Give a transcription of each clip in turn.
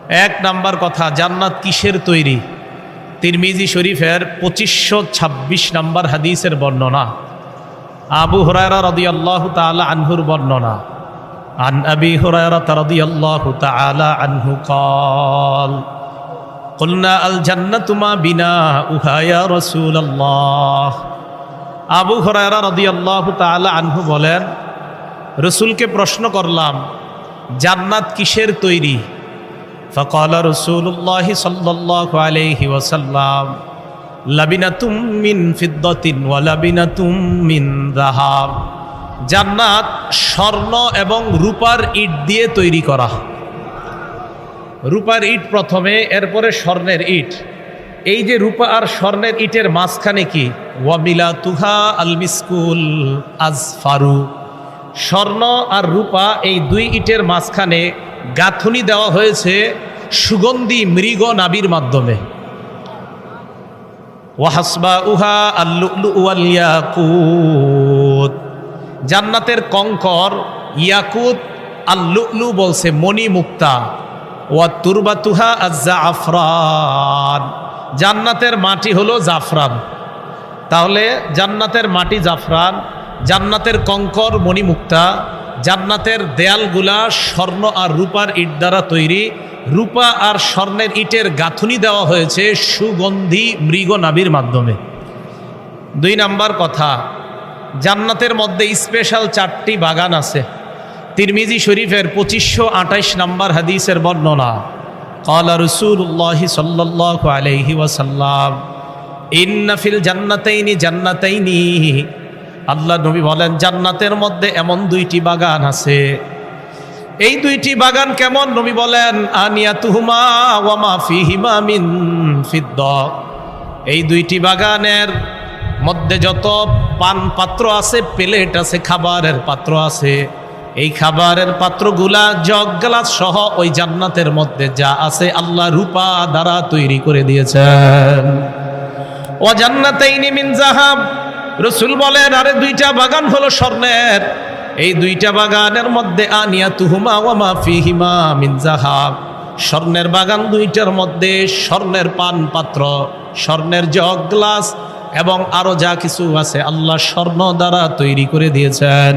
এক নাম্বার কথা, জান্নাত কিসের তৈরি? তিরমিজি শরীফের 2526 নম্বর হাদিসের বর্ণনা। আবু হুরায়রা রাদিয়াল্লাহু তাআলা আনহুর বর্ণনা। আন আবি হুরায়রা রাদিয়াল্লাহু তাআলা আনহু قال قلنا الجنة ما بناؤها يا رسول الله। আবু হুরায়রা রাদিয়াল্লাহু তাআলা আনহু বলেন, রাসূলকে প্রশ্ন করলাম, জান্নাত কিসের তৈরি? فقال رسول الله صلى الله عليه وسلم لبنة من فضة ولبنة من ذهب। জান্নাত স্বর্ণ এবং রূপার ইট দিয়ে তৈরি করা। রূপার ইট প্রথমে, এরপরে স্বর্ণের ইট। এই যে রূপা আর স্বর্ণের ইটের মাঝখানে কি? ওয়াবিলাতুহা আল মিসকুল আজফারু। স্বর্ণ আর রূপা এই দুই ইটের মাঝখানে গাঁথুনি দেওয়া হয়েছে সুগন্ধি মৃগ নাবির মাধ্যমে। ওয়াহাসবাউহা আল-লু'লু'ু ওয়াল ইয়াকুত। জান্নাতের কঙ্কর ইয়াকুত, আল-লু'লু বলছে মণি মুক্তা। ওয়া তুরবাতুহা আজ-জাফরান। জান্নাতের মাটি হলো জাফরান। তাহলে জান্নাতের মাটি জাফরান, জান্নাতের কঙ্কর মণিমুক্তা, জান্নাতের দেয়ালগুলা স্বর্ণ আর রূপার ইট দ্বারা তৈরি। রূপা আর স্বর্ণের ইটের গাঁথুনি দেওয়া হয়েছে সুগন্ধি মৃগ নাভির মাধ্যমে। দুই নাম্বার কথা, জান্নাতের মধ্যে স্পেশাল 4টি বাগান আছে। তিরমিজি শরীফের 2528 নম্বর হাদিসের বর্ণনা। ক্বালা রাসূলুল্লাহি সাল্লাল্লাহু আলাইহি ওয়াসাল্লাম ইন্না ফিল জান্নাতাইনি জান্নাতাইনি। আল্লাহ নবী বলেন, জান্নাতের মধ্যে এমন 2টি বাগান আছে। এই 2টি বাগান কেমন? নবী বলেন, আনিয়াতুহুমা ওয়া মা ফিহিমা মিন ফিদ্দা। এই 2টি বাগানের মধ্যে যত পান পাত্র আছে, প্লেট আছে, খাবারের পাত্র আছে, এই খাবারের পাত্রগুলা জগ গ্লাস সহ ওই জান্নাতের মধ্যে যা আছে আল্লাহ রূপা দ্বারা তৈরি করে দিয়েছেন। ওয়া জান্নাতাইনি মিন যাহাব। রাসূল বলেন, আরে 2টা বাগান হলো স্বর্ণের। এই 2টা বাগানের মধ্যে আনিয়াতুহুমা ওয়া মা ফিহিমা মিন যাহাব। স্বর্ণের বাগান 2টার মধ্যে স্বর্ণের পান পাত্র, স্বর্ণের জগ গ্লাস এবং আরো যা কিছু আছে আল্লাহ স্বর্ণ দ্বারা তৈরি করে দিয়েছেন।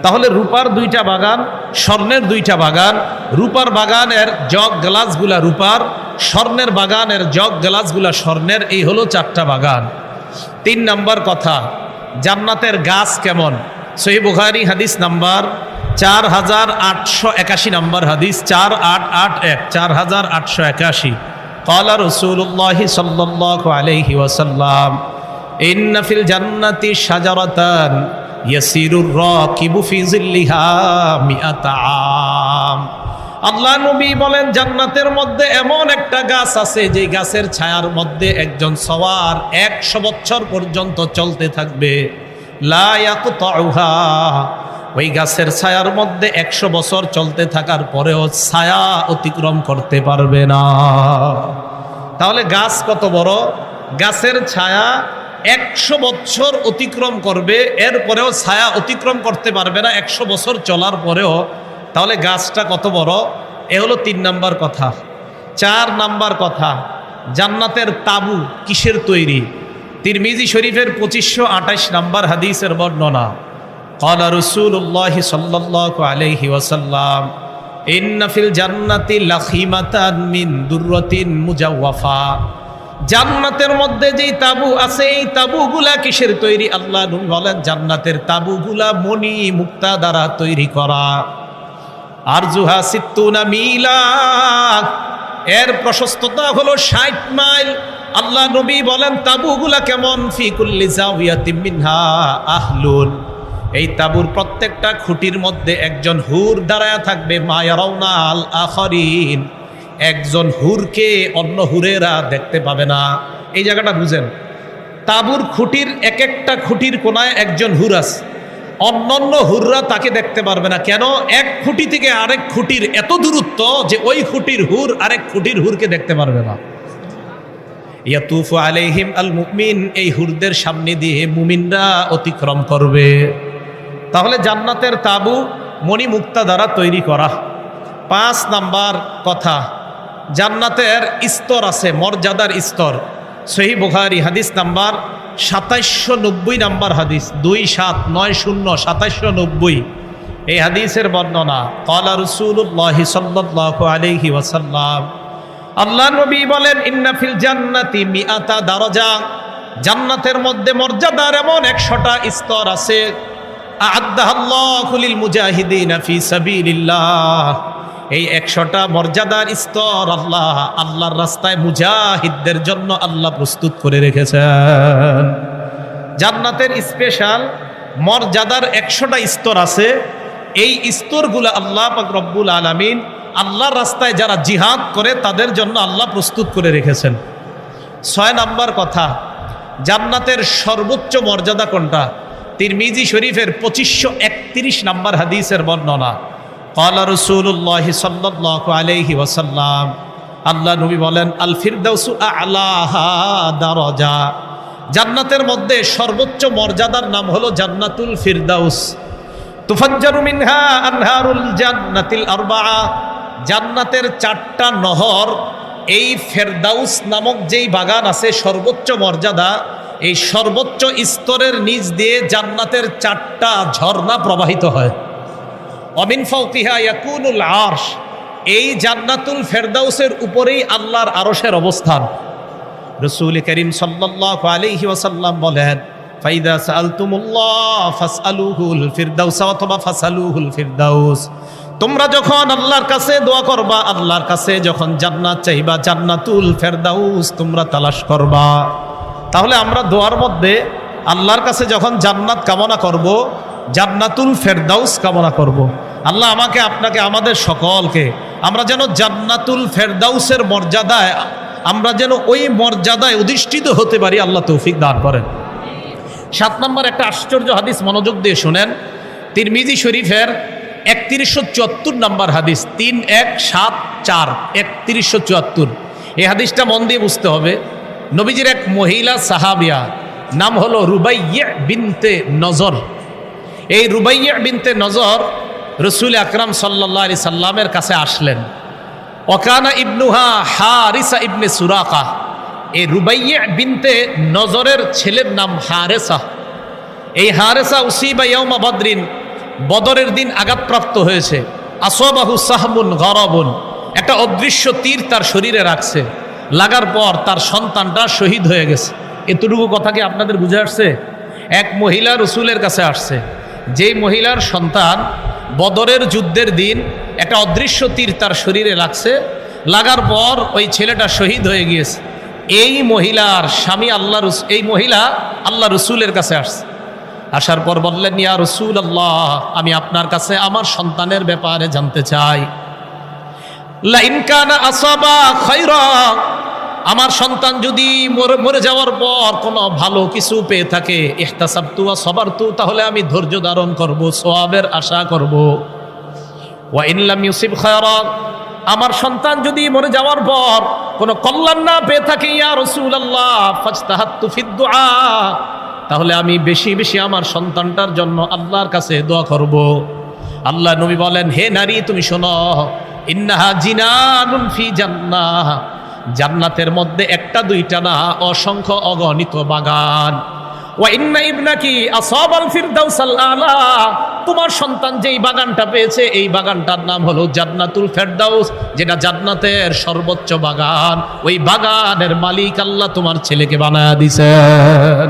তাহলে রূপার 2টা বাগান, স্বর্ণের 2টা বাগান। রূপার বাগানের জগ গ্লাসগুলা রূপার, স্বর্ণের বাগানের জগ গ্লাসগুলা স্বর্ণের। এই হলো 4টা বাগান। 3 নম্বর কথা, জান্নাতের গাছ কেমন? সহিহ বুখারী হাদিস নাম্বার 4881 নম্বর হাদিস, 4881 4881। ক্বালা রাসূলুল্লাহি সাল্লাল্লাহু আলাইহি ওয়াসাল্লাম ইন্না ফিল জান্নাতি শাজারাতান ইয়াসিরুর রাকিবু ফি জিল্লিহা মিআতা আম। আল্লাহ নবী বলেন, জান্নাতের মধ্যে এমন একটা গাছ আছে যে গাছের ছায়ার মধ্যে একজন সওয়ার 100 বছর পর্যন্ত চলতে থাকবে। লা ইয়াকতাউহা। ওই গাছের ছায়ার মধ্যে 100 বছর চলতে থাকার পরেও ছায়া অতিক্রম করতে পারবে না। তাহলে গাছ কত বড়? গাছের ছায়া 100 বছর অতিক্রম করবে, এরপরেও ছায়া অতিক্রম করতে পারবে না 100 বছর চলার পরেও। তাহলে গাছটা কত বড়? এ হলো 3 নম্বর কথা। 4 নম্বর কথা, জান্নাতের তাবু কিসের তৈরি? তিরমিজি শরীফের 2528 নম্বর হাদিসের বর্ণনা। ক্বালা রাসূলুল্লাহি সাল্লাল্লাহু আলাইহি ওয়াসাল্লাম ইন্না ফিল জান্নাতি লাখিমাতান মিন দুররাতিন মুজাওয়াফা। জান্নাতের মধ্যে যেই তাবু আছে, এই তাবুগুলা কিসের তৈরি? আল্লাহ নবী বলেন, জান্নাতের তাবুগুলা মণি মুক্তা দ্বারা তৈরি করা। আরজুহা 60 মিলা। এর প্রশস্ততা হলো 60 মাইল। আল্লাহ নবী বলেন, তাবুগুলা কেমন? ফি কুল্লি জাওয়াতিন মিনহা আহলুন। এই তাবুর প্রত্যেকটা খুঁটির মধ্যে একজন হুর দাঁড়ায়া থাকবে। মা ইয়ারাউনা আল আখারিন। একজন হুরকে অন্য হুরেরা দেখতে পাবে না। এই জায়গাটা বুঝেন, তাবুর খুঁটির এক একটা খুঁটির কোনায় একজন হুর আছে, অন্যান্য হুররা তাকে দেখতে পারবে না। কেন? এক খুঁটি থেকে আরেক খুঁটির এত দূরত্ব যে ওই খুঁটির হুর আরেক খুঁটির হুরকে দেখতে পারবে না। ইয়াতুফু আলাইহিম আল মুমিন। এই হুরদের সামনে দিয়ে মুমিনরা অতিক্রম করবে। তাহলে জান্নাতের তাবু মণিমুক্তা দ্বারা তৈরি করা। 5 নাম্বার কথা, জান্নাতের স্তর আছে, মর্যাদার স্তর। সহিহ বুখারী হাদিস নাম্বার 2790 নাম্বার হাদিস, 2790 এই হাদিসের বর্ণনা। ক্বালা রাসূলুল্লাহ সাল্লাল্লাহু আলাইহি ওয়াসাল্লাম, আল্লাহ নবী বলেন, ইন্না ফিল জান্নাতি মিআতা দারাজা, জান্নাতের মধ্যে মর্যাদার এমন 100টা স্তর আছে। আ'আদ্দাহাল্লাহু লিল মুজাহিদিনা ফি সাবিলিল্লাহ, এই 100টা মর্যাদার স্তর আল্লাহর রাস্তায় মুজাহিদদের জন্য আল্লাহ প্রস্তুত করে রেখেছেন। জান্নাতের স্পেশাল মর্যাদার 100টা স্তর আছে। এই স্তরগুলো আল্লাহ পাক রব্বুল আলামিন আল্লাহর রাস্তায় যারা জিহাদ করে তাদের জন্য আল্লাহ প্রস্তুত করে রেখেছেন। 6 নাম্বার কথা, জান্নাতের সর্বোচ্চ মর্যাদা কোনটা? তিরমিজি শরীফের 2531 নাম্বার হাদিসের বর্ণনা। ক্বালা রাসূলুল্লাহ সাল্লাল্লাহু আলাইহি ওয়াসাল্লাম, আল্লাহ নবী বলেন, আল ফিরদাউসু আ'লাহা দারাজা, জান্নাতের মধ্যে সর্বোচ্চ মর্যাদার নাম হলো জান্নাতুল ফিরদাউস। তুফাজ্জারু মিনহা আনহারুল জান্নাতিল আরবাআ, জান্নাতের 4টা নহর এই ফেরদাউস নামক যেই বাগান আছে, সর্বোচ্চ মর্যাদা, এই সর্বোচ্চ স্তরের নিচ দিয়ে জান্নাতের 4টা ঝর্ণা প্রবাহিত হয়। অমিন ফাওকিহা ইয়াকুনুল আরশ, এই জান্নাতুল ফেরদাউসের উপরেই আল্লাহর আরশের অবস্থান। রাসূল করিম সাল্লাল্লাহু আলাইহি ওয়াসাল্লাম বলেন, ফাইদা সাআলতুমুল্লাহ ফাসআলুহুল ফিরদাউস অথবা ফাসআলুহুল ফিরদাউস, তোমরা যখন আল্লাহর কাছে দোয়া করবা, আল্লাহর কাছে যখন জান্নাত চাইবা, জান্নাতুল ফেরদাউস তোমরা তালাশ করবা। তাহলে আমরা দোয়ার মধ্যে আল্লাহর কাছে যখন জান্নাত কামনা করব, জান্নাতুল ফেরদাউস কামনা করব। আল্লাহ আমাকে, আপনাকে, আমাদের সকলকে আমরা যেন জান্নাতুল ফেরদাউসের মর্যাদায়, আমরা যেন ওই মর্যাদায় অধিষ্ঠিত হতে পারি, আল্লাহ তৌফিক দান করেন। 7 নম্বর একটা আশ্চর্য হাদিস, মনোযোগ দিয়ে শুনেন। তিরমিজি শরীফের 3174 নম্বর হাদিস, 3174 3174, এই হাদিসটা মন দিয়ে বুঝতে হবে। নবীজির এক মহিলা সাহাবিয়া, নাম হলো রুবাইয়া বিনতে নজর। এই রুবাইয়া বিনতে নজর রাসূল আকরাম সাল্লাল্লাহু আলাইহি সাল্লামের কাছে আসলেন। ওয়াকানা ইবনুহা হারিসা ইবনে সুরাকা, এই রুবাইয়া বিনতে নজরের ছেলের নাম হারেসা। এই হারেসা উসিবা ইয়াউমা বদরিন, বদরের দিন আঘাতপ্রাপ্ত হয়েছে। আসবাহু সাহমুন গরাবুন, একটা অদৃশ্য তীর তার শরীরে রাখছে। লাগার পর তার সন্তানটা শহীদ হয়ে গেছে। এতটুকু কথা কি আপনাদের বুঝে আসছে? এক মহিলা রসুলের কাছে আসছে, যেই মহিলার সন্তান বদরের যুদ্ধের দিন একটা অদৃশ্য তীর তার শরীরে লাগছে, লাগার পর ওই ছেলেটা শহীদ হয়ে গিয়েছে। এই মহিলার স্বামী এই মহিলা আল্লাহ রসুলের কাছে আসছে। আসার পর বললেন, ইয়া রাসূলুল্লাহ, আমি আপনার কাছে আমার সন্তানের ব্যাপারে জানতে চাই। লা ইন কানা আসাবা খায়রা, আমার সন্তান যদি মরে যাওয়ার পর কোনো ভালো কিছু পেয়ে থাকে, ইহতাসাবতু ওয়া সাবারতু, তাহলে আমি ধৈর্য ধারণ করব, সওয়াবের আশা করব। ওয়া ইন লাম ইউসিব খায়রা, আমার সন্তান যদি মরে যাওয়ার পর কোনো কল্যাণ না পেয়ে থাকে, ইয়া রাসূলুল্লাহ ফাজতাহাতু ফিদ দুআ, তাহলে আমি বেশি বেশি আমার সন্তানটার জন্য আল্লাহর কাছে দোয়া করব। আল্লাহ নবী বলেন, হে নারী, তুমি শোনো, ইন্নাহা জিনানুন ফি জান্নাহ, জান্নাতের মধ্যে একটা দুইটা না, অসংখ্য অগণিত বাগান। ওয়া ইন্না ইবনাকি আসাবাল ফিরদাউসাল আলা, তোমার সন্তান যেই বাগানটা পেয়েছে, এই বাগানটার নাম হলো জান্নাতুল ফেরদাউস, যেটা জান্নাতের সর্বোচ্চ বাগান। ওই বাগানের মালিক আল্লাহ তোমার ছেলেকে বানায়া দিয়েছেন।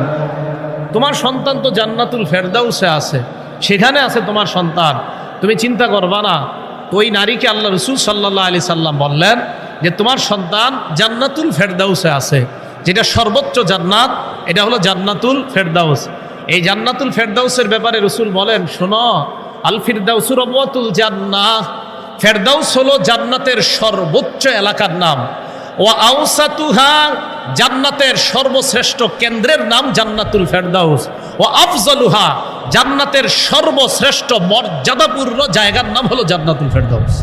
তোমার সন্তান তো জান্নাতুল ফেরদাউসে আছে, সেখানে আছে তোমার সন্তান, তুমি চিন্তা করবা না। তো ওই নারীকে আল্লাহ রাসূল সাল্লাল্লাহু আলাইহি সাল্লাম বললেন যে তোমার সন্তান জান্নাতুল ফেরদাউসে আছে, যেটা সর্বোচ্চ জান্নাত, এটা হলো জান্নাতুল ফেরদাউস। এই জান্নাতুল ফেরদাউসের ব্যাপারে রাসূল বলেন, শোনো, আল ফিরদাউসু রবওয়াতুল জান্নাহ, ফেরদাউস হলো জান্নাতের সর্বোচ্চ এলাকার নাম। ওয়া আওসাতুহা, জান্নাতের সর্বশ্রেষ্ঠ কেন্দ্রের নাম জান্নাতুল ফেরদাউস। ওয়া আফজালুহা, জান্নাতের সর্বশ্রেষ্ঠ মর্যাদাপূর্ণ জায়গার নাম হলো জান্নাতুল ফেরদাউস।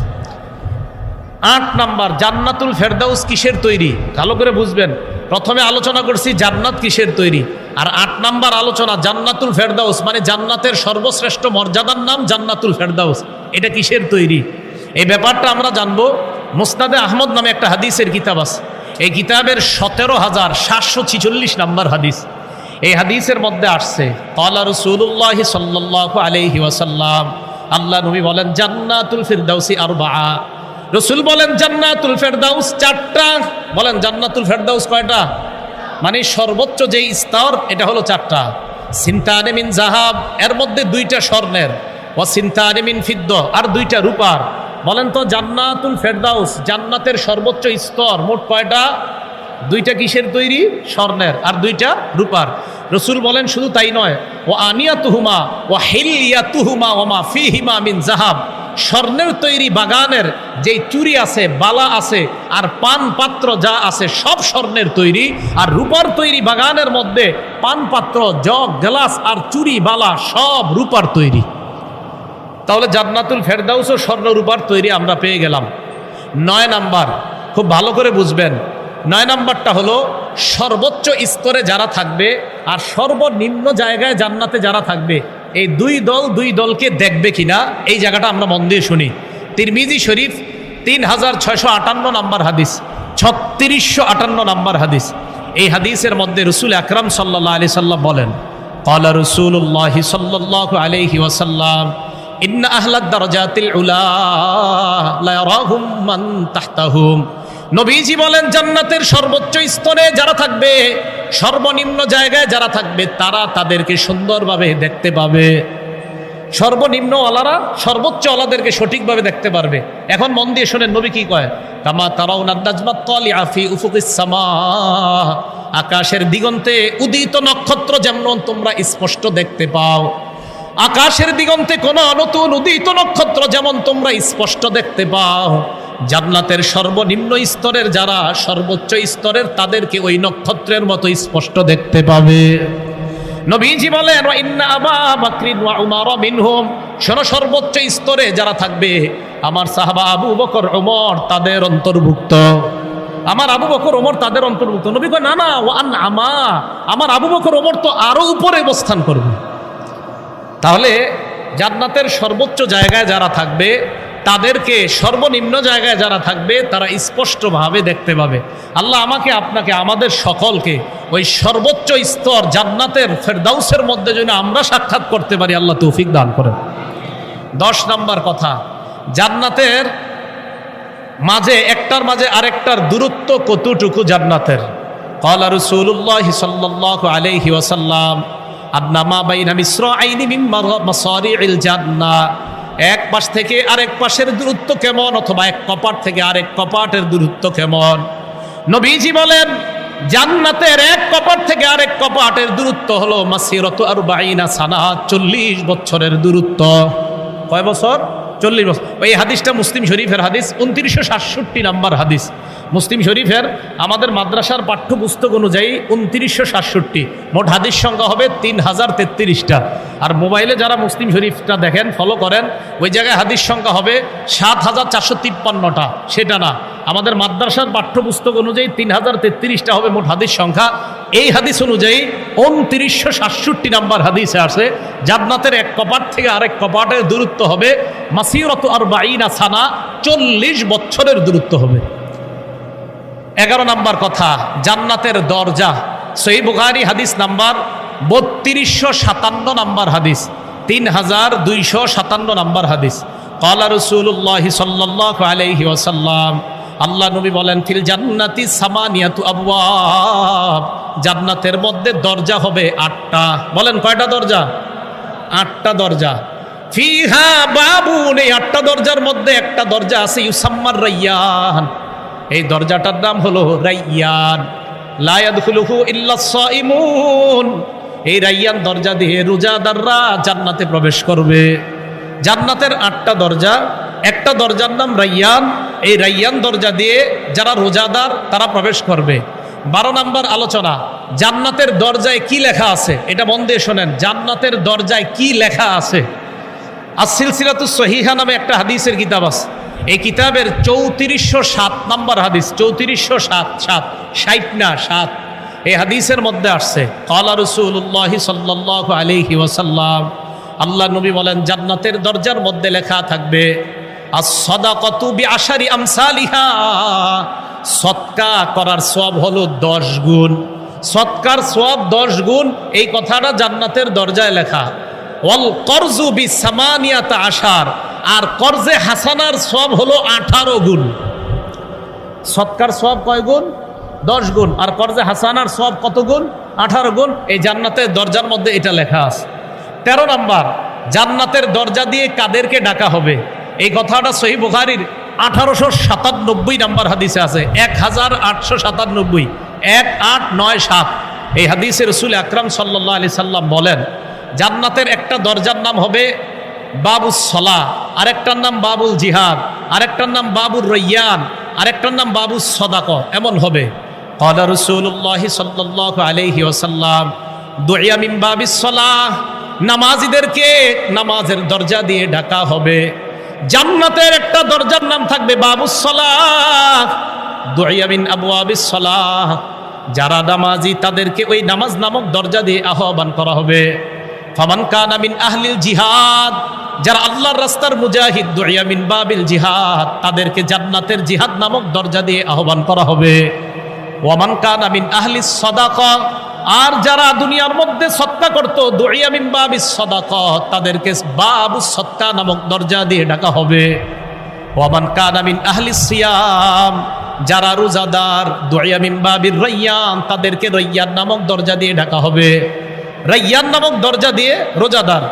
8 নাম্বার, জান্নাতুল ফেরদাউস কিসের তৈরি? ভালো করে বুঝবেন। প্রথমে আলোচনা করছি জান্নাত কিসের তৈরি, আর 8 নাম্বার আলোচনা জান্নাতুল ফেরদাউস, মানে জান্নাতের সর্বশ্রেষ্ঠ মর্যাদার নাম জান্নাতুল ফেরদাউস, এটা কিসের তৈরি? এই ব্যাপারটা আমরা জানবো মুসনাদে আহমদ নামে একটা হাদিসের কিতাব আছে। এই কিতাবের 17,746 নম্বর হাদিস। এই হাদিসের মধ্যে আসছে ক্বালা রাসূলুল্লাহি সাল্লাল্লাহু আলাইহি ওয়াসাল্লাম, আল্লাহ নবী বলেন জান্নাতুল ফিরদাউসি আরবাআ। রাসূল বলেন জান্নাতুল ফিরদাউস 4টা। বলেন জান্নাতুল ফিরদাউস কয়টা? মানে সর্বোচ্চ যেই স্তর এটা হলো 4টা। সিনতানে মিন যাহাব, এর মধ্যে 2টা স্বর্ণের, ওয়া সিনতানে মিন ফিদ্দা, আর 2টা রূপার। বলেন তো জান্নাতুল ফেরদাউস, জান্নাতের সর্বোচ্চ স্তর, মোট কয়টা? 2টা কিসের তৈরি? স্বর্ণের, আর 2টা রূপার। রসুল বলেন শুধু তাই নয়, ও আনিয়াতুহুমা ও হিলিয়াতুহুমা ওমা ফিহিমা মিন যাহাব, স্বর্ণের তৈরি বাগানের যেই চুরি আছে, বালা আছে, আর পান পাত্র যা আছে সব স্বর্ণের তৈরি। আর রূপার তৈরি বাগানের মধ্যে পান পাত্র, জগ, গ্লাস আর চুরি বালা সব রূপার তৈরি। তাহলে জান্নাতুল ফেরদাউসও স্বর্ণ রূপার তৈরি আমরা পেয়ে গেলাম। 9 নাম্বার, খুব ভালো করে বুঝবেন। 9 নাম্বারটা হলো সর্বোচ্চ স্তরে যারা থাকবে আর সর্বনিম্ন জায়গায় জান্নাতে যারা থাকবে, এই দুই দলকে দেখবে কিনা, এই জায়গাটা আমরা মন দিয়ে শুনি। তিরমিজি শরীফ 3658 নাম্বার হাদিস, 3658 নাম্বার হাদিস। এই হাদিসের মধ্যে রসুল আকরাম সাল্লাল্লাহু আলাইহি সাল্লাম বলেন, ক্বালা রাসূলুল্লাহি সাল্লাল্লাহু আলাইহি ওয়াসাল্লাম, ইন্না আহলাদ দারাজাতিল উলা লা ইয়ারাহুম মান তাহতাহুম। নবীজি বলেন জান্নাতের সর্বোচ্চ স্তরে যারা থাকবে, সর্বনিম্ন জায়গায় যারা থাকবে, তারা তাদেরকে সুন্দরভাবে দেখতে পাবে। সর্বনিম্ন ওয়ালারা সর্বোচ্চ ওয়ালাদেরকে সঠিকভাবে দেখতে পারবে। এখন মন দিয়ে শোনেন নবী কি কয়, কামা তারাউনান নাজমাত তালিআ ফি উফুকিস সামা, আকাশের দিগন্তে উদিত নক্ষত্র যেমন তোমরা স্পষ্ট দেখতে পাও, আকাশের দিগন্তে কোনো নতুন উদিত নক্ষত্র যেমন তোমরা স্পষ্ট দেখতে পাও, জান্নাতের সর্বনিম্ন স্তরের যারা সর্বোচ্চ স্তরের তাদেরকে ওই নক্ষত্রের মতো স্পষ্ট দেখতে পাবে। নবীজি বলেন ওয়া ইন্না আবা বকরিন ওয়া উমর মিনহুম, শোনো সর্বোচ্চ স্তরে যারা থাকবে আমার সাহাবা আবু বকর ওমর তাদের অন্তর্ভুক্ত। আমার আবু বকর ওমর তাদের অন্তর্ভুক্ত। নবী কয় না না, ওয়া আন আমা, আমার আবু বকর ওমর তো আরো উপরে অবস্থান করবে। তাহলে জান্নাতের সর্বোচ্চ জায়গায় যারা থাকবে তাদেরকে সর্বনিম্ন জায়গায় যারা থাকবে তারা স্পষ্টভাবে দেখতে পাবে। আল্লাহ আমাকে, আপনাকে, আমাদের সকলকে ওই সর্বোচ্চ স্তর জান্নাতের ফেরদাউসের মধ্যে যেন আমরা সাক্ষাৎ করতে পারি, আল্লাহ তৌফিক দান করেন। 10 নাম্বার কথা, জান্নাতের মাঝে একটার মাঝে আরেকটার দূরত্ব কতটুকু জান্নাতের। ক্বালা রাসূলুল্লাহি সাল্লাল্লাহু আলাইহি ওয়াসাল্লাম, আদনামা বাইনা মিসরাইনি মিন মাসারিইল জান্নাহ, এক পাশ থেকে আরেক পাশের দূরত্ব কেমন, অথবা এক কপাট থেকে আরেক কপাটের দূরত্ব কেমন। নবীজি বলেন জান্নাতের এক কপাট থেকে আরেক কপাটের দূরত্ব হলো মাসিরাতু 40 সানা, 40 বছরের দূরত্ব। কয় বছর? 40 বছর। ওই হাদিসটা মুসলিম শরীফের হাদিস, 2967 নাম্বার হাদিস। মুসলিম শরীফের আমাদের মাদ্রাসার পাঠ্যপুস্তক অনুযায়ী 2967, মোট হাদিস সংখ্যা হবে 3033টা। আর মোবাইলে যারা মুসলিম শরীফটা দেখেন, ফলো করেন, ওই জায়গায় হাদিস সংখ্যা হবে 7453টা। সেটা না, আমাদের মাদ্রাসার পাঠ্যপুস্তক অনুযায়ী 3033টা হবে মোট হাদিস সংখ্যা। এই হাদিস অনুযায়ী 2967 নাম্বার হাদিসে আছে জান্নাতের এক কপাট থেকে আরেক কপাটের দূরত্ব হবে মাসিরাতু 40 সানা, 40 বছরের দূরত্ব হবে। 11 নাম্বার কথা, জান্নাতের দরজা। সহিহ বুখারী হাদিস নাম্বার 3257 নাম্বার হাদিস, 3257 নাম্বার হাদিস। ক্বালা রাসূলুল্লাহি সাল্লাল্লাহু আলাইহি ওয়াসাল্লাম, আল্লাহ নবী বলেন ফিল জান্নাতি সামানিয়াতু আবওয়াব, জান্নাতের মধ্যে দরজা হবে 8টা। বলেন কয়টা দরজা? 8টা দরজা। ফিহা বাবুন, এই 8টা দরজার মধ্যে একটা দরজা আছে ইউসাম্মার রায়্যান, এই দরজাটার নাম হলো রায়্যান। লা ইয়াদখুলুহু ইল্লাস সাইমুন, এই রায়্যান দরজা দিয়ে রোজাদাররা জান্নাতে প্রবেশ করবে। জান্নাতের 8টা দরজা, একটা দরজার নাম রায়্যান। এই রায়্যান দরজা দিয়ে যারা রোজাদার তারা প্রবেশ করবে। 12 নাম্বার আলোচনা, জান্নাতের দরজায় কি লেখা আছে, এটা মন দিয়ে শোনেন। জান্নাতের দরজায় কি লেখা আছে? আস-সিলসিলাতুস সহিহা নামে একটা হাদিসের কিতাব আছে। এই কিতাবের 3407 নাম্বার হাদিস, 3407, 60 না 7। এই হাদিসের মধ্যে আসছে ক্বালা রাসূলুল্লাহি সাল্লাল্লাহু আলাইহি ওয়াসাল্লাম, আল্লাহ নবী বলেন জান্নাতের দরজার মধ্যে লেখা থাকবে আস-সাদাকাতু বিআশারি আমসালিহা, সদকা করার সওয়াব হলো 10 গুণ। সদকার সওয়াব 10 গুণ, এই কথাটা জান্নাতের দরজায় লেখা। ওয়াল করজু বিসামানিয়াতা আশার, আর কর্জে হাসানার সওয়াব হলো 18 গুণ। সদকার সওয়াব কয় গুণ? 10 গুণ। আর কর্জে হাসানার সওয়াব কত গুণ? 18 গুণ। এই জান্নাতের দরজার মধ্যে এটা লেখা আছে। 13 নাম্বার, জান্নাতের দরজা দিয়ে কাদেরকে ডাকা হবে? এই কথাটা সহিহ বুখারীর 1897 নাম্বার হাদিসে আছে। 1897, 1897। এই হাদিসে রাসূল আকরাম সাল্লাল্লাহু আলাইহি সাল্লাম বলেন, জান্নাতের একটা দরজার নাম হবে বাবুস সালাহ, আরেকটার নাম বাবুল জিহাদ, আরেকটার নাম বাবুর রায়্যান, আরেকটার নাম বাবুস সাদাকা। এমন হবে। ক্বালা রাসূলুল্লাহ সাল্লাল্লাহু আলাইহি ওয়াসাল্লাম, দুইয়া মিন বাবিস সালাহ, নামাজীদেরকে নামাজের দরজা দিয়ে ডাকা হবে। জান্নাতের একটা দরজার নাম থাকবে বাবুস সালাহ, দুইয়া মিন আবওয়াবিস সালাহ, যারা নামাজি তাদেরকে ওই নামাজ নামক দরজা দিয়ে আহ্বান করা হবে। ফামান কানা মিন আহলিল জিহাদ, যারা আল্লাহর রাস্তার মুজাহিদ, দুইয়া মিন বাবিল জিহাদ, তাদেরকে জান্নাতের জিহাদ নামক দরজা দিয়ে আহ্বান করা হবে। ওয়ামান কানা মিন আহলিস সাদাকা, আর যারা দুনিয়ার মধ্যে সদকা করত, দুইয়া মিন বাবিস সাদাকা, তাদেরকে বাবুস সাদকা নামক দরজা দিয়ে ডাকা হবে। ওয়ামান কানা মিন আহলিস সিয়াম, যারা রোজাদার, দুইয়া মিন বাবির রায়্যান, তাদেরকে রায়্যান নামক দরজা দিয়ে ডাকা হবে। রায়্যান নামক দরজা দিয়ে রোজাদার।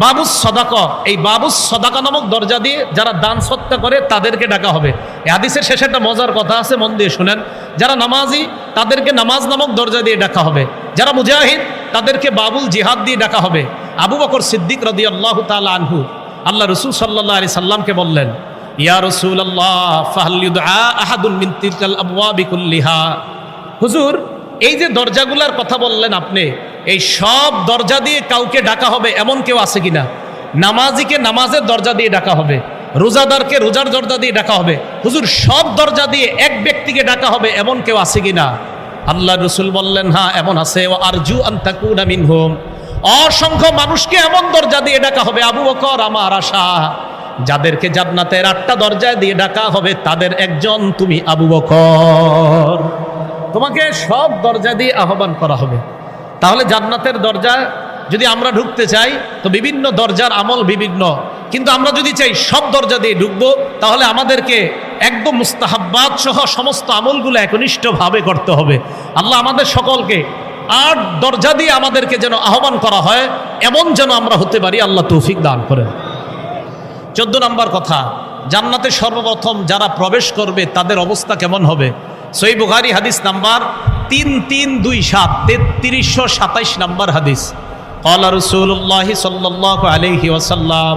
বাবুস সাদাকা, এই বাবুস সাদাকা নামক দরজা দিয়ে যারা দান সদকা করে তাদেরকে ডাকা হবে। এই হাদিসের শেষে একটা মজার কথা আছে, মন দিয়ে শুনেন। যারা নামাজি তাদেরকে নামাজ নামক দরজা দিয়ে ডাকা হবে। যারা মুজাহিদ তাদেরকে বাবুল জিহাদ দিয়ে ডাকা হবে। আবু বকর সিদ্দিক রাদিয়াল্লাহু তাআলা আনহু আল্লাহ রাসূল সাল্লাল্লাহু আলাইহি সাল্লামকে বললেন, ইয়া রাসূলুল্লাহ ফাহাল ইউদআ আহাদুন মিন তিলকাল আবওয়াবি কুল্লিহা, হুজুর এই যে দরজাগুলোর কথা বললেন আপনি, এই সব দরজা দিয়ে কাউকে ডাকা হবে এমন কেউ আছে কিনা? নামাজিকে নামাজের দরজা দিয়ে ডাকা হবে, রোজাদারকে রোজার দরজা দিয়ে ডাকা হবে। হুজুর সব দরজা দিয়ে এক ব্যক্তিকে ডাকা হবে এমন কেউ আছে কিনা? আল্লাহ রাসূল বললেন, হ্যাঁ এমন আছে। ওয়া আরজু আন তাকুনা মিনহুম, অসংখ্য মানুষকে এমন দরজা দিয়ে ডাকা হবে। আবু বকর, আমার আশা যাদেরকে জান্নাতের 8টা দরজা দিয়ে ডাকা হবে তাদের একজন তুমি আবু বকর। তোমাকে সব দরজা দিয়ে আহ্বান করা হবে। তাহলে জান্নাতের দরজা যদি আমরা ঢুকতে চাই তো বিভিন্ন দরজার আমল বিভিন্ন, কিন্তু আমরা যদি চাই সব দরজা দিয়ে ঢুকবো তাহলে আমাদেরকে একদম মুস্তাহাব্বাত সহ সমস্ত আমলগুলো একনিষ্ঠভাবে করতে হবে। আল্লাহ আমাদের সকলকে 8 দরজা দিয়ে আমাদেরকে যেন আহ্বান করা হয় এমন যেন আমরা হতে পারি, আল্লাহ তৌফিক দান করেন। 14 নম্বর কথা, জান্নাতে সর্বপ্রথম যারা প্রবেশ করবে তাদের অবস্থা কেমন হবে? সহিহ বুখারী হাদিস নাম্বার 3327, 3327 নম্বর হাদিস। ক্বালা রাসূলুল্লাহ সাল্লাল্লাহু আলাইহি ওয়াসাল্লাম,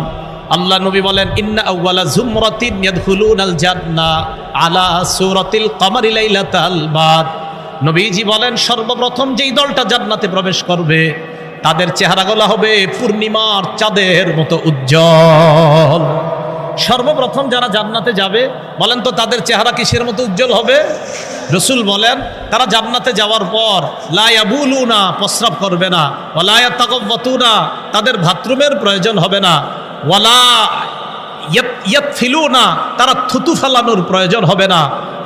আল্লাহ নবী বলেন, ইন্না আউওয়ালা যুমরাতিন ইয়াদখুলুনাল জান্নাহ আলা সূরাতিল কমারি লাইলাতাল বাদ। নবীজি বলেন, সর্বপ্রথম যেই দলটা জান্নাতে প্রবেশ করবে তাদের চেহারাগুলো হবে পূর্ণিমার চাঁদের মতো উজ্জ্বল। সর্বপ্রথম যারা জান্নাতে যাবে বলেন তো তাদের চেহারা কিসের মতো উজ্জ্বল হবে? রাসূল বলেন, তারা জান্নাতে যাওয়ার পর লা ইয়াবুলুনা, প্রস্রাব করবে না, ওয়ালা ইয়াতাকাব্বাতুনা, তাদের বাথরুমের প্রয়োজন হবে না, ওয়ালা ইয়াতফিলুনা, তারা থুতু ফেলানোর প্রয়োজন হবে না,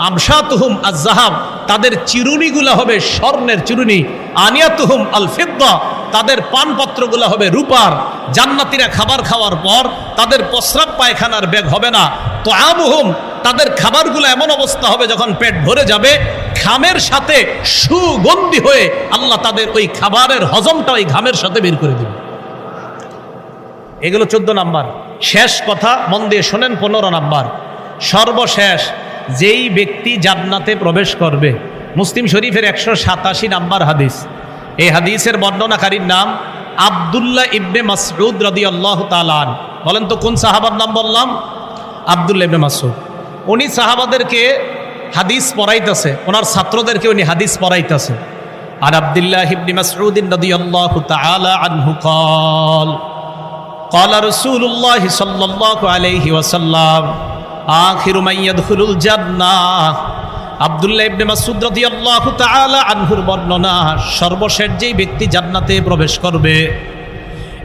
আমশাতুহুম আয-যাহাব, তাদের চিরুনিগুলো হবে স্বর্ণের চিরুনি, আনিয়াতুহুম আল-ফিদ্দা, তাদের পানপত্রগুলো হবে রূপার। জান্নাতীরা খাবার খাওয়ার পর তাদের প্রস্রাব পায়খানার ব্যাগ হবে না। তুআমুহুম, তাদের খাবারগুলো এমন অবস্থা হবে যখন পেট ভরে যাবে ঘামের সাথে সুগন্ধি হয়ে আল্লাহ তাদের ওই খাবারের হজমটা ওই ঘামের সাথে বের করে দেবে। এগুলো 14 নাম্বার। শেষ কথা মন দিয়ে শোনেন, 15 নাম্বার। সর্বশেষ যেই ব্যক্তি জান্নাতে প্রবেশ করবে, মুসলিম শরীফের 187 নাম্বার হাদিস। এই হাদিসের বর্ণনাকারীর নাম আব্দুল্লাহ ইবনে মাসউদ রাদিয়াল্লাহু তাআলা আনহু। বলেন তো কোন সাহাবার নাম বললাম? আব্দুল্লাহ ইবনে মাসউদ। উনি সাহাবাদেরকে হাদিস পড়াইতেছে, ওনার ছাত্রদেরকে উনি হাদিস পড়াইতেছে। আর আব্দুল্লাহ ইবনে মাসউদ রাদিয়াল্লাহু তাআলা আনহু قال قال رسول الله صلى الله عليه وسلم آخر من يدخل الجنة। আব্দুল্লাহ ইবনে মাসউদ রাদিয়াল্লাহু তাআলা আনহুর বর্ণনা, সর্বশেষ যেই ব্যক্তি জান্নাতে প্রবেশ করবে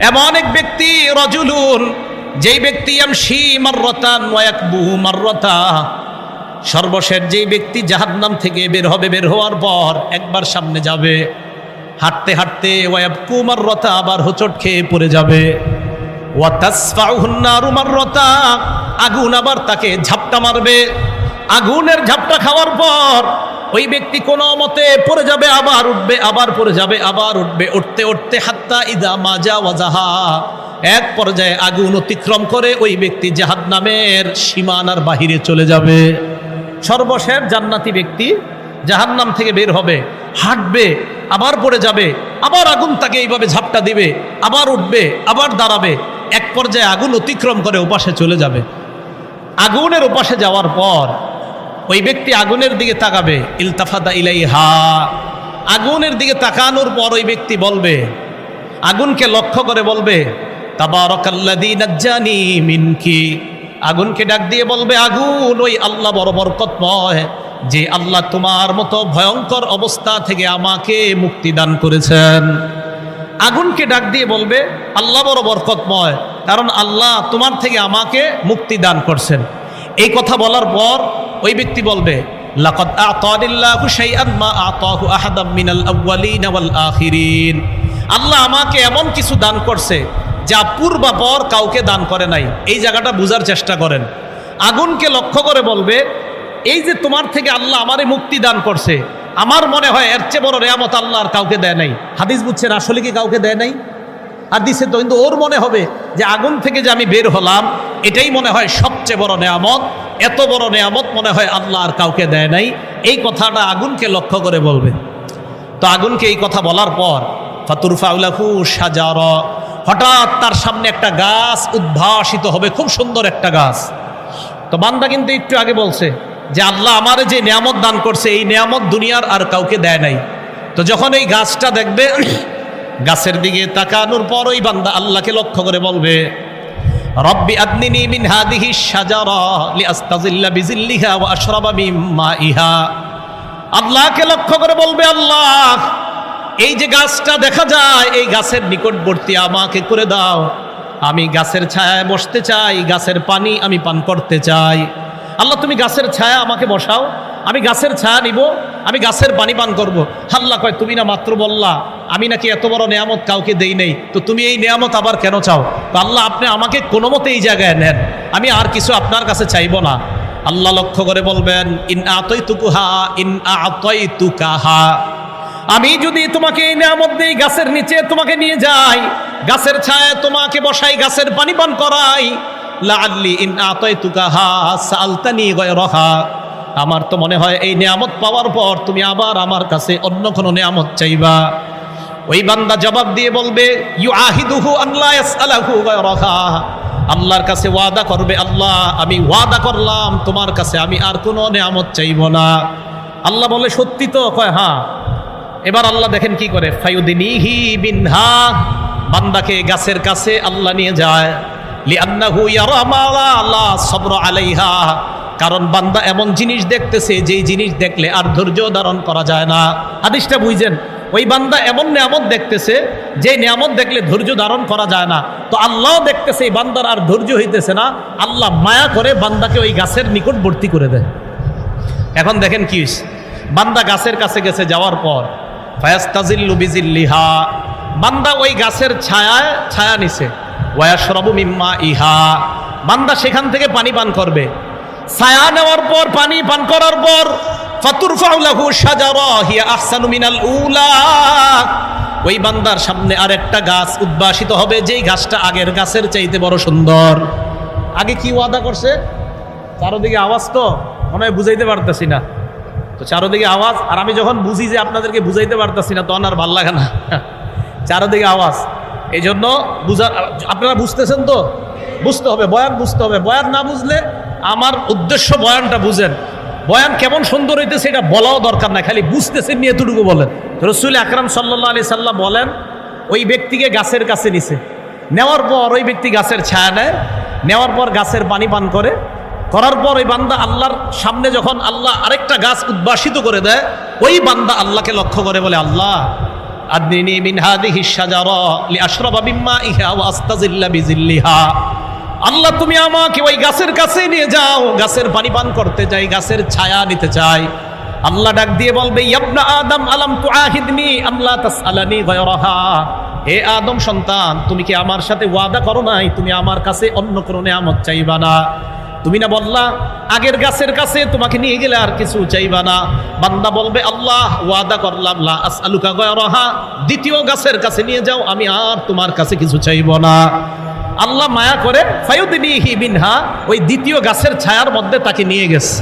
এমন এক ব্যক্তি, রাজুলুন যেই ব্যক্তি ইয়ামশি মাররাতান ওয়া ইয়াকবু মাররাতা, সর্বশেষ যেই ব্যক্তি জাহান্নাম থেকে বের হবে, বের হওয়ার পর একবার সামনে যাবে, হাঁটতে হাঁটতে ওয়া ইয়াবকু মাররাতা, আবার হোঁচট খেয়ে পড়ে যাবে, ওয়া তাসফাউহুন নারু মাররাতা, আগুন আবার তাকে ঝাপটা মারবে। আগুনের ঝাপটা খাওয়ার পর ওই ব্যক্তি কোনো মতে পড়ে যাবে, আবার উঠবে, আবার পড়ে যাবে, আবার উঠবে, উঠতে উঠতে হাত্তা ইদা মাজা ওয়াজাহা, এক পর্যায়ে আগুন অতিক্রম করে ওই ব্যক্তি জাহান্নামের সীমানার বাহিরে চলে যাবে। সর্বশেষ জান্নাতি ব্যক্তি জাহান্নাম থেকে বের হবে, হাঁটবে, আবার পড়ে যাবে, আবার আগুন তাকে এইভাবে ঝাপটা দিবে, আবার উঠবে, আবার দাঁড়াবে, এক পর্যায়ে আগুন অতিক্রম করে ওপাশে চলে যাবে। আগুনের ওপাশে যাওয়ার পর ওই ব্যক্তি আগুনের দিকে তাকাবে, ইলতাফাতা ইলাইহা, আগুনের দিকে তাকানোর পর ওই ব্যক্তি বলবে, আগুনকে লক্ষ্য করে বলবে, তাবারাকাল্লাযী নাজ্জানি মিনকি, আগুনকে ডাক দিয়ে বলবে, আগুন ওই আল্লাহ বড় বরকতময়, যে আল্লাহ তোমার মতো ভয়ঙ্কর অবস্থা থেকে আমাকে মুক্তি দান করেছেন। আগুনকে ডাক দিয়ে বলবে, আল্লাহ বড় বরকতময়, কারণ আল্লাহ তোমার থেকে আমাকে মুক্তি দান করছেন। এই কথা বলার পর ওই ব্যক্তি বলবে, লাকাদ আ'তানিল্লাহু শাইআন মা আ'তাহু আহাদাম মিনাল আউয়ালিনা ওয়াল আখিরিন, আল্লাহ আমাকে এমন কিছু দান করছে যা পূর্বাপর কাউকে দান করে নাই। এই জায়গাটা বুঝার চেষ্টা করেন। আগুনকে লক্ষ্য করে বলবে, এই যে তোমার থেকে আল্লাহ আমারে মুক্তি দান করছে, আমার মনে হয় এর চেয়ে বড় নেয়ামত আল্লাহ আর কাউকে দেয় নাই। হাদিস বুঝছেন, আসলে কি কাউকে দেয় নাই? হাদিসে তো, কিন্তু ওর মনে হবে যে আগুন থেকে যে আমি বের হলাম, এটাই মনে হয় সবচেয়ে বড় নেয়ামত, এত বড় নেয়ামত মনে হয় আল্লাহ আর কাউকে দেয় নাই। এই কথাটা আগুনকে লক্ষ্য করে বলবে। তো আগুনকে এই কথা বলার পর ফাতুরফাউ লাহু শাজারা, হঠাৎ তার সামনে একটা গাছ উদ্ভাসিত হবে, খুব সুন্দর একটা গাছ। তো বান্দা কিন্তু একটু আগে বলছে যে আল্লাহ আমারে যে নিয়ামত দান করছে, এই নিয়ামত দুনিয়ার আর কাউকে দেয় নাই। তো যখন এই গাছটা দেখবে, গাছের দিকে তাকানোর পর ওই বান্দা আল্লাহকে লক্ষ্য করে বলবে, রব্বি আদনিনি মিন হাদিহি শাজারা লিআস্তাযিল্লা বিযিল্লিহা ওয়া আশরাবা মিন মাইহা, আল্লাহকে লক্ষ্য করে বলবে, আল্লাহ এই যে গাছটা দেখা যায়, এই গাছের নিকটবর্তী আমাকে করে দাও, আমি গাছের ছায়ায় বসতে চাই, গাছের পানি আমি পান করতে চাই। আল্লাহ তুমি গাছের ছায়া আমাকে বসাও, আমি গাছের ছায়া নিব, আমি গাছের পানি পান করব। আল্লাহ কয়, তুমি না মাত্র বললা আমি নাকি এত বড় নেয়ামত কাউকে দেই নাই, তো তুমি এই নেয়ামত আবার কেন চাও? তো আল্লাহ আপনি আমাকে কোনো মতে এই জায়গায় নেন, আমি আর কিছু আপনার কাছে চাইব না। আল্লাহ লক্ষ্য করে বলবেন, ইন আতাইতুকুহা ইন আতাইতুকাহা, আমি যদি তোমাকে এই নিয়ামত দেই, গাছের নিচে তোমাকে নিয়ে যাই, গাছের ছায়ায় তোমাকে বসাই, গাছের পানি পান করাই, লাআল্লি ইন আতাইতুকাহা সাআলতানি গায়রাহা, আমার তো মনে হয় এই নিয়ামত পাওয়ার পর তুমি আবার আমার কাছে অন্য কোনো নিয়ামত চাইবা। ওই বান্দা জবাব দিয়ে বলবে, ইউআহিদুহু আন লা ইয়াসআলাহু গায়রাহা, আল্লাহর কাছে ওয়াদা করবে, আল্লাহ আমি ওয়াদা করলাম তোমার কাছে আমি আর কোনো নিয়ামত চাইব না। আল্লাহ বলে, সত্যি তো? কয় হ্যাঁ। এবার আল্লাহ দেখেন কি করে, ফায়ুদিনিহি বিনহা, বান্দাকে গাছের কাছে আল্লাহ নিয়ে যায়, লিআন্নাহু ইয়ারা মা লা সাবর আলাইহা, কারণ বান্দা এমন জিনিস দেখতেছে যেই জিনিস দেখলে আর ধৈর্য ধারণ করা যায় না। হাদিসটা বুঝছেন, ওই বান্দা এমন নিয়ামত দেখতেছে যে নিয়ামত দেখলে ধৈর্য ধারণ করা যায় না। তো আল্লাহ দেখতেছে এই বান্দার আর ধৈর্য হইতেছে না, আল্লাহ মায়া করে বান্দাকে ওই গাছের নিকটবর্তী করে দেয়। এখন দেখেন কি হইছে, বান্দা গাছের কাছে গেছে, যাওয়ার পর ফায়াস্তাজিল্লু বিজিল্লিহা, বান্দা ওই গাছের ছায়া নিছে, ওয়ায়াশরাবু মিম্মা ইহা, বান্দা সেখান থেকে পানি পান করবে। ছায়া নেওয়ার পর, পানি পান করার পর, ফাতুরফাউ লাহু শাজারা হিয়া আহসানু মিনাল উলা, ওই বান্দার সামনে আরেকটা গাছ উদ্ভাসিত হবে, যেই গাছটা আগের গাছের চাইতে বড় সুন্দর। আগে কি ওয়াদা করছে? চারদিকে আওয়াজ, তো মনে হয় বুঝাইতে পারতেছি না, তো চারদিকে আওয়াজ, আর আমি যখন বুঝি যে আপনাদেরকে বুঝাইতে পারতেছি না, তখন আর ভাল লাগে না, চারদিকে আওয়াজ। এই জন্য আপনারা বুঝতেছেন তো? বুঝতে হবে, বয়ান বুঝতে হবে। বয়ান না বুঝলে, আমার উদ্দেশ্য বয়ানটা বুঝেন, বয়ান কেমন সুন্দর হইতেছে এটা বলাও দরকার না, খালি বুঝতেছেন নিয়ে এতটুকু বলেন। রাসূল আকরাম সাল্লাল্লাহু আলাইহি সাল্লাম বলেন, ওই ব্যক্তিকে গাছের কাছে নিছে, নেওয়ার পর ওই ব্যক্তি গাছের ছায়া নেয়, নেওয়ার পর গাছের পানি পান করে, করার পর ওই বান্দা আল্লাহর সামনে যখন আল্লাহ আরেকটা গাছ উদ্ভাসিত করে দেয়, ওই বান্দা আল্লাহকে লক্ষ্য করে বলে, আল্লাহ আদনিনি মিন হাদিহি শাজারা লিআশরাবা মিম্মা ইহা ওয়া আস্তাজিল্লা বিজিল্লিহা, আল্লাহ তুমি আমাকে ওই গাছের কাছে নিয়ে যাও, গাছের পানি পান করতে যাই, গাছের ছায়া নিতে চাই। আল্লাহ ডাক দিয়ে বলবে, ইবনা আদম আলাম তুআহিদনি আল্লা তাসআলানি গায়রাহা, হে আদম সন্তান, তুমি কি আমার সাথে ওয়াদা করো নাই তুমি আমার কাছে অন্য কোনো নিয়ামত চাইবা না? তুমি না বললা আগের গাছের কাছে তোমাকে নিয়ে গেলে আর কিছু চাইবা না? বান্দা বলবে, আল্লাহ ওয়াদা করলাম লা আসআলুকা গায়রাহা, দ্বিতীয় গাছের কাছে নিয়ে যাও, আমি আর তোমার কাছে কিছু চাইব না। আল্লাহ মায়া করে ফায়ুদনিহি মিনহা, ওই দ্বিতীয় গাছের ছায়ার মধ্যে তাকে নিয়ে গেছে।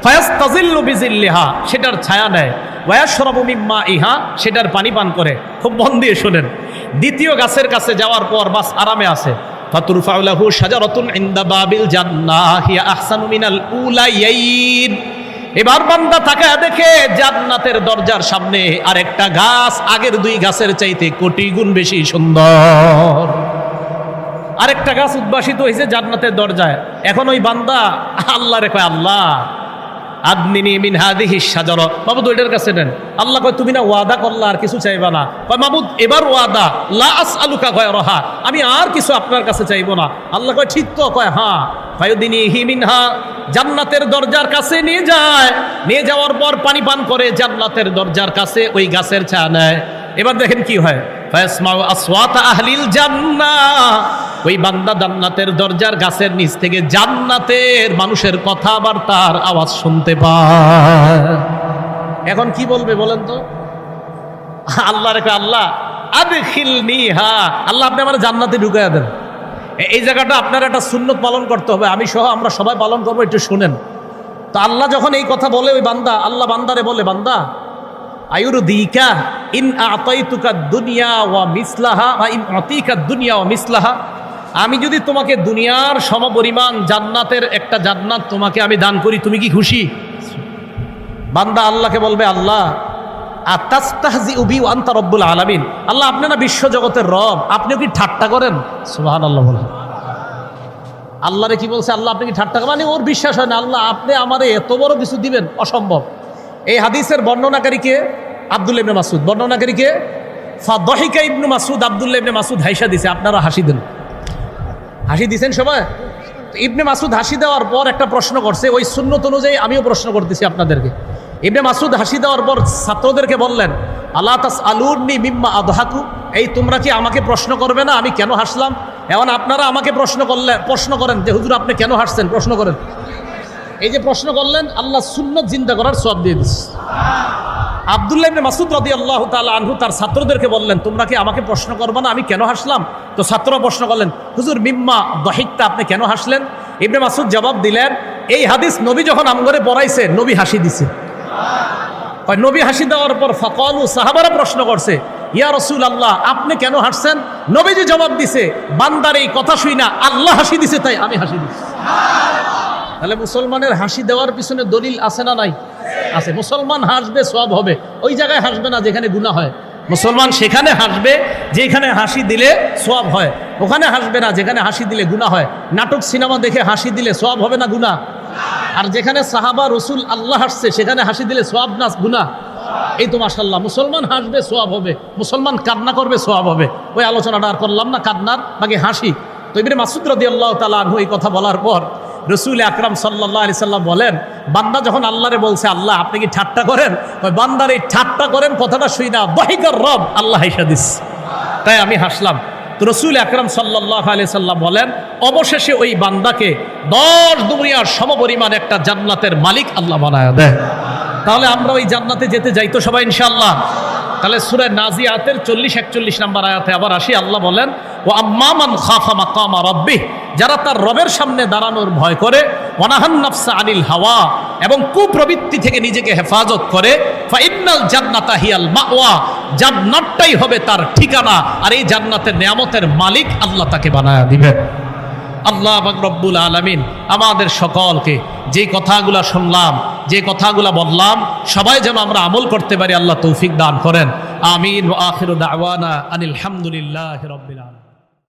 ফায়াস্তাজিল্লু বিজিল্লিহা, সেটার ছায়া নেয়। ওয়ায়াশরাবু মিম্মা ইহা, সেটার পানি পান করে। খুব মন দিয়ে শোনেন, দ্বিতীয় গাছের কাছে যাওয়ার পর বাস আরামে আছে। ফাতুরফাউ লাহু শাজারাতুন ইনদা বাবিল জান্নাহ হিয়া আহসানু মিনাল উলাইয়াইন। এবার বান্দা তাকায় দেখে জান্নাতের দরজার সামনে আরেকটা গাছ আগের দুই গাছের চাইতে কোটি গুণ বেশি সুন্দর। আরেকটা গাছ উদ্ভাসিত হয়েছে জান্নাতের দরজায়। এখন ওই বান্দা আল্লাহ রে কয়, আল্লাহ আদনিনি মিন হাদিহি শাজারা, মাবুদ ওইটার কাছে নেন। আল্লাহ কয়, তুমি না ওয়াদা করলা আর কিছু চাইবা না? কয়, মাবুদ এবার ওয়াদা, লা আসআলুকা গায়রাহা, আমি আর কিছু আপনার কাছে চাইবো না। আল্লাহ কয়, ঠিক তো? কয়, হ্যাঁ। ফায়ুদনিহি মিনহা, জান্নাতের দরজার কাছে নিয়ে যায়। নিয়ে যাওয়ার পর পানি পান করে জান্নাতের দরজার কাছে ওই গাছের ছায়া নেয়। এবার দেখেন কি হয়, ফায়াসমাউ আসওয়াতা আহলিল জান্নাহ, ওই বান্দা জান্নাতের দরজার গাছের নিচ থেকে জান্নাতের মানুষের কথাবার্তার আওয়াজ শুনতে পায়। এখন কি বলবে বলেন তো? আল্লাহ রেখে, আল্লাহ আদখিলনিহা, আল্লাহ আপনি আমার জান্নাতে ঢুকাইয়া দেন। এই জায়গাটা আপনার একটা সুন্নত পালন করতে হবে, আমি সহ আমরা সবাই পালন করবো, একটু শুনেন তো। আল্লাহ যখন এই কথা বলে ওই বান্দা, আল্লাহ বান্দারে বলে, বান্দা আয়ুরদিকা ইন আতাইতুকা দুনিয়া ওয়া মিসলাহা ওয়া ইন আতিকা দুনিয়া ওয়া মিসলাহা, আমি যদি তোমাকে দুনিয়ার সমপরিমাণ জান্নাতের একটা জান্নাত তোমাকে আমি দান করি, তুমি কি খুশি? বান্দা আল্লাহকে বলবে, আল্লাহ আতাস্তাহজিউ বি ওয়া আনতা রব্বুল আলামিন, আল্লাহ আপনি না বিশ্ব জগতের রব, আপনিও কি ঠাট্টা করেন? সুবহানাল্লাহ বলেন। আল্লাহরে কি বলছে, আল্লাহ আপনি কি ঠাট্টা করেন? মানে ওর বিশ্বাস হয় না, আল্লাহ আপনি আমারে এত বড় কিছু দিবেন, অসম্ভব। এই হাদিসের বর্ণনাকারীকে আব্দুল্লাহ ইবনে মাসউদ, বর্ণনাকারীকে ফাদহিকা ইবনে মাসউদ, আব্দুল্লাহ ইবনে মাসউদ হাসি দিছে। আপনারা হাসি দেন, হাসি দিছেন সবাই। ইবনে মাসউদ হাসি দেওয়ার পর একটা প্রশ্ন করছে, ওই সুন্নত অনুযায়ী আমিও প্রশ্ন করতেছি আপনাদেরকে। ইবনে মাসউদ হাসি দেওয়ার পর ছাত্রদেরকে বললেন, আলা তাসআলুনি মিম্মা আদহাকু, এই তোমরা কি আমাকে প্রশ্ন করবে না আমি কেন হাসলাম? এখন আপনারা আমাকে প্রশ্ন করেন যে হুজুর আপনি কেন হাসছেন, প্রশ্ন করেন। এই যে প্রশ্ন করলেন, আল্লাহ সুন্নত জিন্দা করার সওয়াব দিয়ে দিচ্ছে। আব্দুল্লাহ ইবনে মাসউদ রাদিয়াল্লাহু তাআলা আনহু তার ছাত্রদেরকে বললেন, তোমরা কি আমাকে প্রশ্ন করবে না আমি কেন হাসলাম? তো ছাত্ররা প্রশ্ন করলেন, হুজুর মিম্মা দহিকতা, আপনি কেন হাসলেন? ইবনে মাসউদ জবাব দিলেন, এই হাদিস নবী যখন আমগরে পড়াইছে নবী হাসি দিছে। নবী হাসি দেওয়ার পর ফাকালু, সাহাবারা প্রশ্ন করছে, ইয়া রাসূলুল্লাহ আপনি কেন হাসছেন? নবীজি জবাব দিছে, বান্দার এই কথা শুই না আল্লাহ হাসি দিছে তাই আমি হাসি দিছি। তাহলে মুসলমানের হাসি দেওয়ার পিছনে দলিল আছে না নাই? আছে। মুসলমান হাসবে সওয়াব হবে, ওই জায়গায় হাসবে না যেখানে গুনাহ হয়। মুসলমান সেখানে হাসবে যেখানে হাসি দিলে সওয়াব হয়, ওখানে হাসবে না যেখানে হাসি দিলে গুনাহ হয়। নাটক সিনেমা দেখে হাসি দিলে সওয়াব হবে না গুনাহ? আর যেখানে সাহাবা রসুল আল্লাহ হাসছে সেখানে হাসি দিলে সওয়াব না গুনাহ? এই তো মাশাআল্লাহ, মুসলমান হাসবে সওয়াব হবে, মুসলমান কান্না করবে সওয়াব হবে। ওই আলোচনাটা আর করলাম না, কান্নার বাকি হাসি। তো ইবনে মাসউদ রাদিয়াল্লাহু তাআলা আনহু এই কথা বলার পর রসুল আকরাম সাল্লাল্লাহু আলাইহি সাল্লাম বলেন, বান্দা যখন আল্লাহরে বলছে আল্লাহ আপনি কি ঠাট্টা করেন, ওই বান্দার এই ঠাট্টা করেন কথাটা শুই না দহিকার রব, আল্লাহ হাসা দিস, তাই আমি হাসলাম। তো রসুল আকরাম সাল্লাল্লাহু আলাইহি সাল্লাম বলেন, অবশেষে ওই বান্দাকে 10 দুনিয়ার সমপরিমাণ একটা জান্নাতের মালিক আল্লাহ বানায় দেয়। তাহলে আমরা ওই জান্নাতে যেতে যাই তো সবাই ইনশাআল্লাহ। তাহলে সূরা নাজিয়াতের 40-41 নম্বর আয়াতে আবার আসি, আল্লাহ বলেন, ও আম্মা মান খাফা মাকামা রাব্বিহ, যারা তার রবের সামনে দাঁড়ানোর ভয় করে, ওয়ানাহান নাফসা আনিল হাওয়া, এবং কুপ্রবৃত্তি থেকে নিজেকে হেফাজত করে, ফাইন্নাল জান্নাতা হিয়াল মাওয়া, জান্নাতটাই হবে তার ঠিকানা, আর এই জান্নাতের নিয়ামতের মালিক আল্লাহ তাকে বানায়া দিবেন। আল্লাহ রব্বুল আলামিন আমাদের সকলকে যে কথাগুলা শুনলাম, যে কথাগুলা বললাম, সবাই যেন আমরা আমল করতে পারি, আল্লাহ তৌফিক দান করেন। আমিন। ওয়া আখিরু দাওয়ানা আনিল হামদুলিল্লাহি রাব্বিল আলামিন।